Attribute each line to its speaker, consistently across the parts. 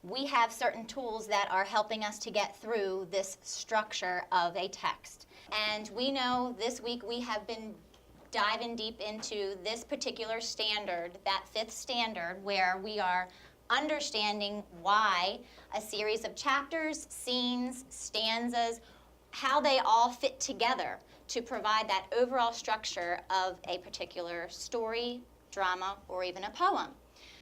Speaker 1: we have certain tools that are helping us to get through this structure of a text. And we know this week we have been diving deep into this particular standard, that fifth standard, where we are understanding why a series of chapters, scenes, stanzas, how they all fit together to provide that overall structure of a particular story, drama, or even a poem.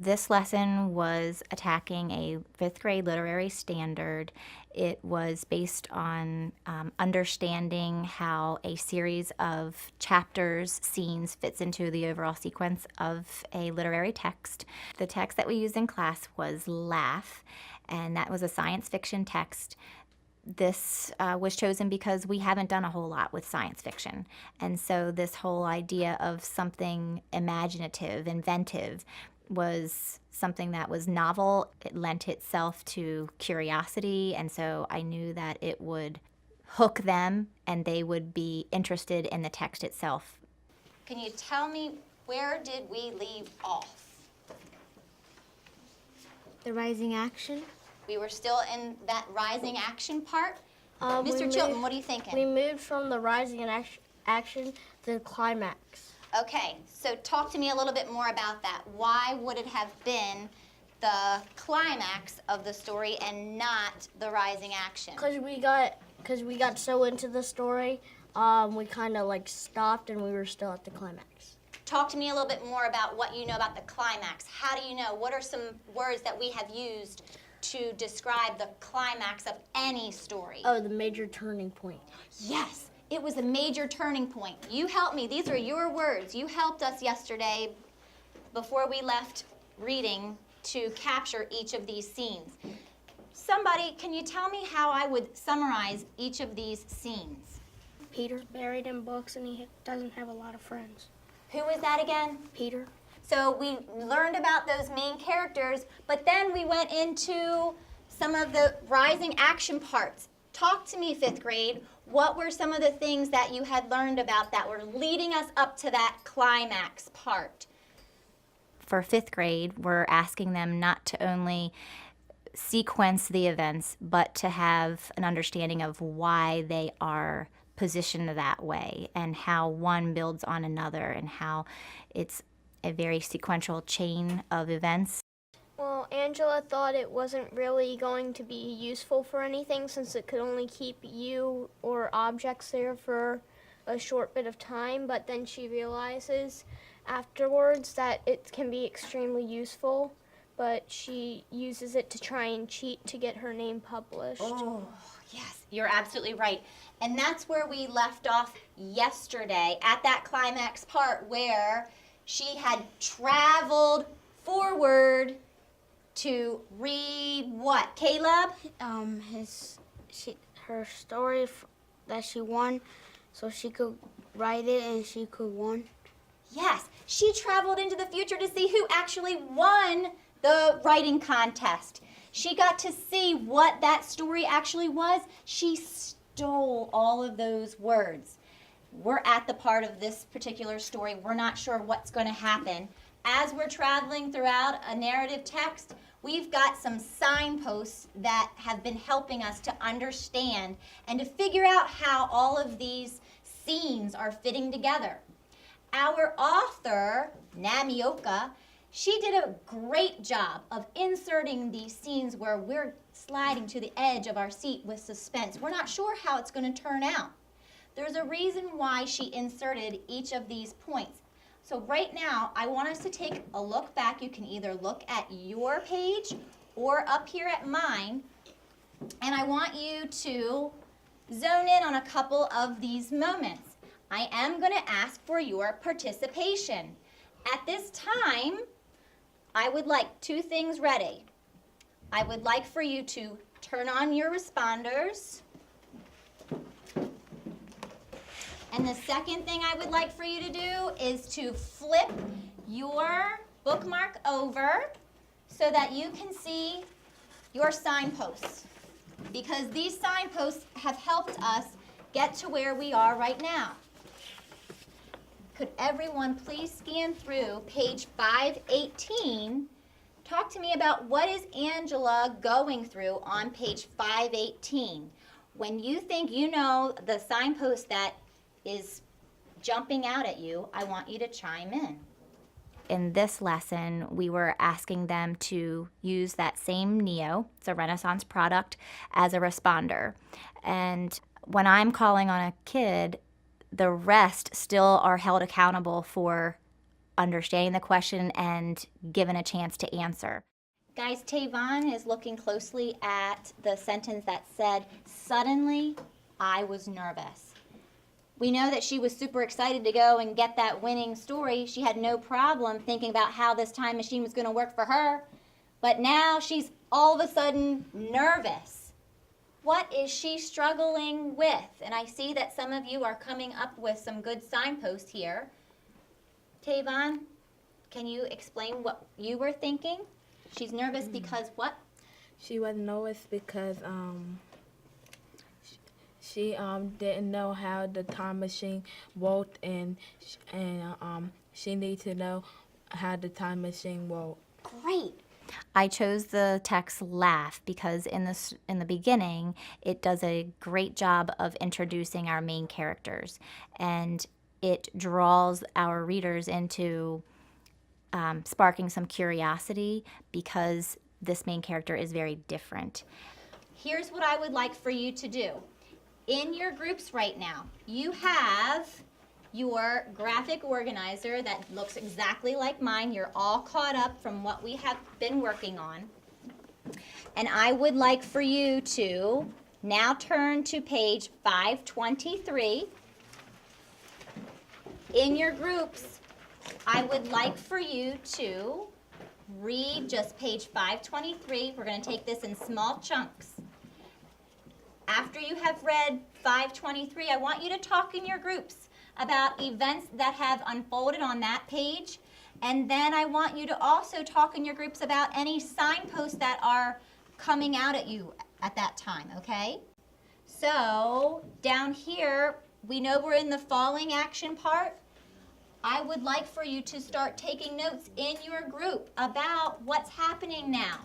Speaker 2: This lesson was attacking a fifth grade literary standard. It was based on understanding how a series of chapters, scenes fits into the overall sequence of a literary text. The text that we used in class was Laugh, and that was a science fiction text. This was chosen because we haven't done a whole lot with science fiction. And so this whole idea of something imaginative, inventive, was something that was novel. It lent itself to curiosity, and so I knew that it would hook them and they would be interested in the text itself.
Speaker 1: Can you tell me, where did we leave off?
Speaker 3: The rising action.
Speaker 1: We were still in that rising action part.
Speaker 3: We
Speaker 1: Mr. Chilton, what are you thinking?
Speaker 3: We moved from the rising action to the climax.
Speaker 1: Okay, so talk to me a little bit more about that. Why would it have been the climax of the story and not the rising action?
Speaker 3: Because we got so into the story, we kind of like stopped and we were still at the climax.
Speaker 1: Talk to me a little bit more about what you know about the climax. How do you know? What are some words that we have used to describe the climax of any story?
Speaker 3: Oh, the major turning point.
Speaker 1: Yes. It was a major turning point. You helped me. These are your words. You helped us yesterday before we left reading to capture each of these scenes. Somebody, can you tell me how I would summarize each of these scenes?
Speaker 4: Peter's buried in books and he doesn't have a lot of friends.
Speaker 1: Who is that again?
Speaker 4: Peter.
Speaker 1: So we learned about those main characters, but then we went into some of the rising action parts. Talk to me, fifth grade. What were some of the things that you had learned about that were leading us up to that climax part?
Speaker 2: For fifth grade, we're asking them not to only sequence the events, but to have an understanding of why they are positioned that way and how one builds on another and how it's a very sequential chain of events.
Speaker 4: Well, Angela thought it wasn't really going to be useful for anything since it could only keep you or objects there for a short bit of time, but then she realizes afterwards that it can be extremely useful, but she uses it to try and cheat to get her name published.
Speaker 1: Oh, yes, you're absolutely right. And that's where we left off yesterday at that climax part where she had traveled forward to read what, Caleb?
Speaker 5: Her story that she won, so she could write it and she could win.
Speaker 1: Yes, she traveled into the future to see who actually won the writing contest. She got to see what that story actually was. She stole all of those words. We're at the part of this particular story. We're not sure what's going to happen. As we're traveling throughout a narrative text, we've got some signposts that have been helping us to understand and to figure out how all of these scenes are fitting together. Our author, Namioka, she did a great job of inserting these scenes where we're sliding to the edge of our seat with suspense. We're not sure how it's going to turn out. There's a reason why she inserted each of these points. So right now, I want us to take a look back. You can either look at your page or up here at mine. And I want you to zone in on a couple of these moments. I am going to ask for your participation. At this time, I would like two things ready. I would like for you to turn on your responders. And the second thing I would like for you to do is to flip your bookmark over so that you can see your signposts. Because these signposts have helped us get to where we are right now. Could everyone please scan through page 518 Talk to me about what is Angela going through on page 518. When you think you know the signpost that is jumping out at you, I want you to chime in.
Speaker 2: In this lesson, we were asking them to use that same Neo, it's a Renaissance product, as a responder. And when I'm calling on a kid, the rest still are held accountable for understanding the question and given a chance to answer.
Speaker 1: Guys, Tavon is looking closely at the sentence that said, "Suddenly, I was nervous." We know that she was super excited to go and get that winning story. She had no problem thinking about how this time machine was going to work for her. But now she's all of a sudden nervous. What is she struggling with? And I see that some of you are coming up with some good signposts here. Tavon, can you explain what you were thinking? She's nervous because what?
Speaker 6: She was nervous because she didn't know how the time machine worked, and she needed to know how the time machine worked.
Speaker 1: Great.
Speaker 2: I chose the text laugh because in the beginning, it does a great job of introducing our main characters, and it draws our readers into sparking some curiosity because this main character is very different.
Speaker 1: Here's what I would like for you to do. In your groups right now, you have your graphic organizer that looks exactly like mine. You're all caught up from what we have been working on. And I would like for you to now turn to page 523. In your groups, I would like for you to read just page 523. We're going to take this in small chunks. After you have read 523, I want you to talk in your groups about events that have unfolded on that page. And then I want you to also talk in your groups about any signposts that are coming out at you at that time, okay? So down here, we know we're in the falling action part. I would like for you to start taking notes in your group about what's happening now.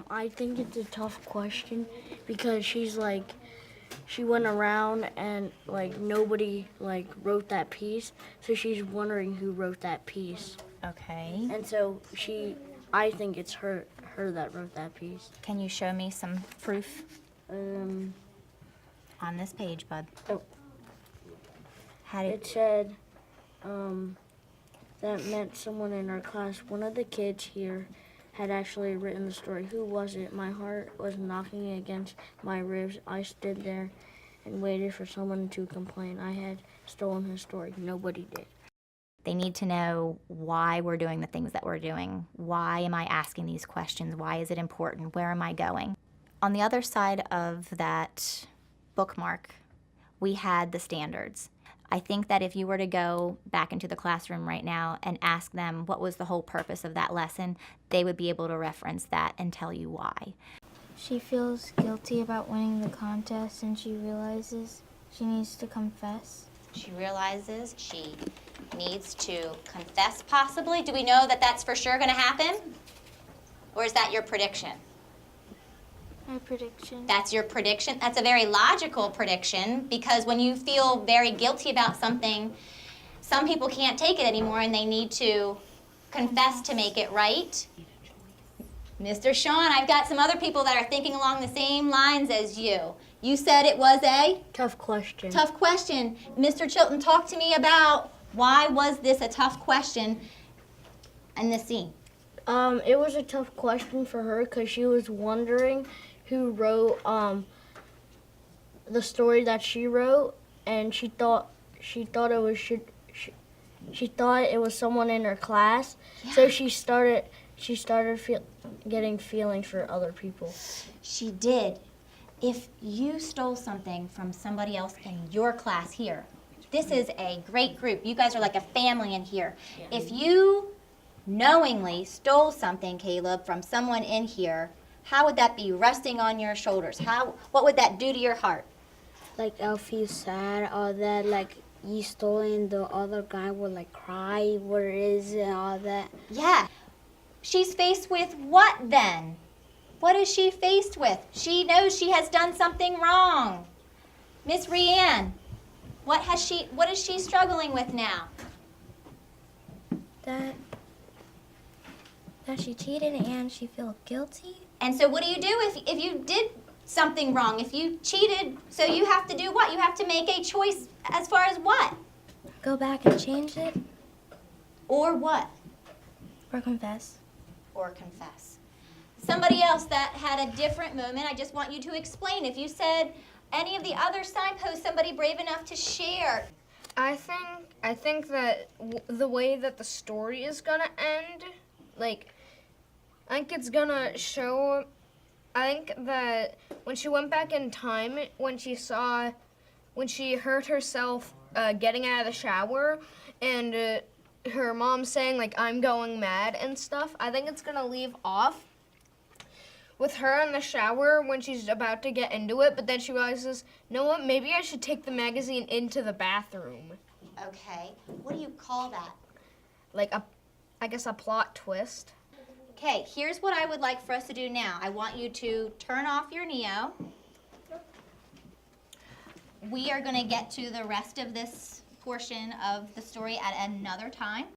Speaker 3: I think it's a tough question because she went around and nobody wrote that piece, so she's wondering who wrote that piece.
Speaker 2: Okay.
Speaker 3: And so I think it's her that wrote that piece.
Speaker 2: Can you show me some proof
Speaker 3: Um,
Speaker 2: on this page, bud?
Speaker 3: Oh.
Speaker 2: How did
Speaker 3: It said that meant someone in our class. One of the kids here had actually written the story. Who was it? My heart was knocking against my ribs. I stood there and waited for someone to complain. I had stolen his story. Nobody did.
Speaker 2: They need to know why we're doing the things that we're doing. Why am I asking these questions? Why is it important? Where am I going? On the other side of that bookmark, we had the standards. I think that if you were to go back into the classroom right now and ask them what was the whole purpose of that lesson, they would be able to reference that and tell you why.
Speaker 7: She feels guilty about winning the contest, and she realizes she needs to confess.
Speaker 1: She realizes she needs to confess possibly. Do we know that that's for sure going to happen? Or is that your prediction?
Speaker 7: My prediction.
Speaker 1: That's your prediction? That's a very logical prediction because when you feel very guilty about something, some people can't take it anymore and they need to confess to make it right. Mr. Sean, I've got some other people that are thinking along the same lines as you. You said it was a
Speaker 3: Tough question.
Speaker 1: tough question. Mr. Chilton, talk to me about why was this a tough question in this scene?
Speaker 3: It was a tough question for her because she was wondering who wrote the story that she wrote, and she thought it was someone in her class. Yeah. So she started getting feelings for other people.
Speaker 1: She did. If you stole something from somebody else in your class here, this is a great group. You guys are like a family in here. Yeah. If you knowingly stole something, Caleb, from someone in here, how would that be resting on your shoulders? What would that do to your heart?
Speaker 5: I'll feel sad, or that you stole and the other guy would cry, where is it, and all that.
Speaker 1: Yeah. She's faced with what then? What is she faced with? She knows she has done something wrong. Miss Rianne, what is she struggling with now?
Speaker 7: That she cheated and she feels guilty.
Speaker 1: And so what do you do if you did something wrong? If you cheated, so you have to do what? You have to make a choice as far as what?
Speaker 7: Go back and change it
Speaker 1: Or what?
Speaker 7: or confess.
Speaker 1: Or confess. Somebody else that had a different moment, I just want you to explain. If you said any of the other signposts, somebody brave enough to share.
Speaker 4: I think that the way that the story is gonna end, like, I think it's gonna show. I think that when she went back in time, when she heard herself getting out of the shower, and her mom saying like I'm going mad and stuff, I think it's gonna leave off with her in the shower when she's about to get into it, but then she realizes, you know what, maybe I should take the magazine into the bathroom.
Speaker 1: Okay, what do you call that?
Speaker 4: Like I guess a plot twist.
Speaker 1: Okay, here's what I would like for us to do now. I want you to turn off your Neo. We are going to get to the rest of this portion of the story at another time.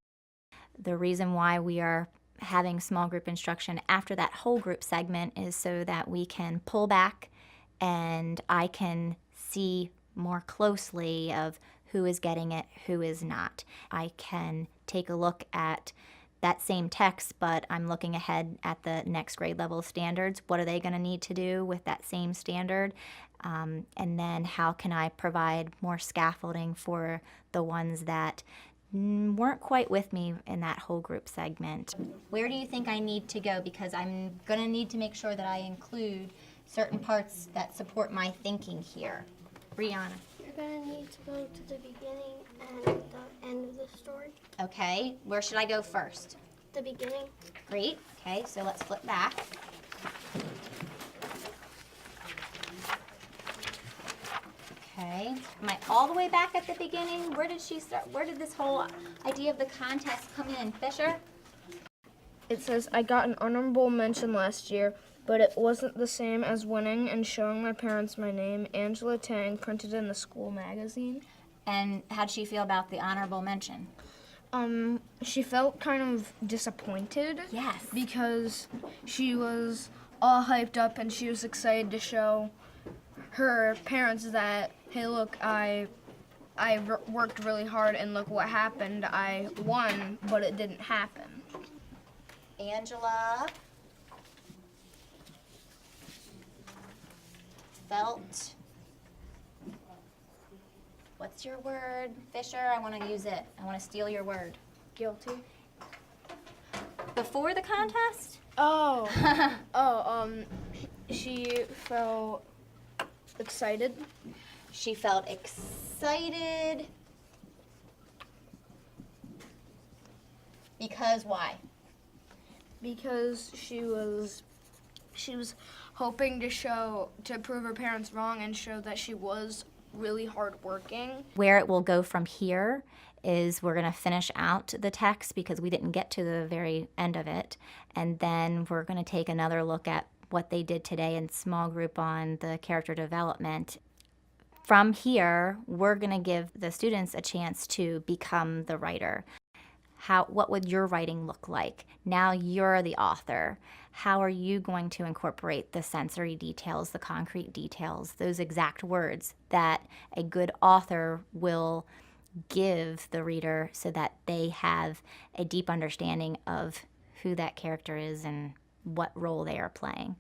Speaker 2: The reason why we are having small group instruction after that whole group segment is so that we can pull back and I can see more closely of who is getting it, who is not. I can take a look at that same text, but I'm looking ahead at the next grade level standards. What are they going to need to do with that same standard? And then how can I provide more scaffolding for the ones that weren't quite with me in that whole group segment?
Speaker 1: Where do you think I need to go? Because I'm going to need to make sure that I include certain parts that support my thinking here. Brianna.
Speaker 4: You're gonna need to go to the beginning and the end of the story.
Speaker 1: Okay, where should I go first?
Speaker 4: The beginning.
Speaker 1: Great. Okay, so let's flip back. Okay, am I all the way back at the beginning? Where did she start? Where did this whole idea of the contest come in? Fisher?
Speaker 4: It says, I got an honorable mention last year, but it wasn't the same as winning and showing my parents my name, Angela Tang, printed in the school magazine.
Speaker 1: And how'd she feel about the honorable mention?
Speaker 4: She felt kind of disappointed.
Speaker 1: Yes.
Speaker 4: Because she was all hyped up and she was excited to show her parents that, hey, look, I worked really hard and look what happened. I won, but it didn't happen.
Speaker 1: Angela felt, what's your word? Fisher, I want to use it. I want to steal your word.
Speaker 4: Guilty.
Speaker 1: Before the contest?
Speaker 4: She felt excited.
Speaker 1: She felt excited. Because why?
Speaker 4: Because she was hoping to prove her parents wrong and show that she was really hardworking.
Speaker 2: Where it will go from here is we're going to finish out the text because we didn't get to the very end of it, and then we're going to take another look at what they did today in small group on the character development. From here, we're going to give the students a chance to become the writer. What would your writing look like? Now you're the author. How are you going to incorporate the sensory details, the concrete details, those exact words that a good author will give the reader so that they have a deep understanding of who that character is and what role they are playing?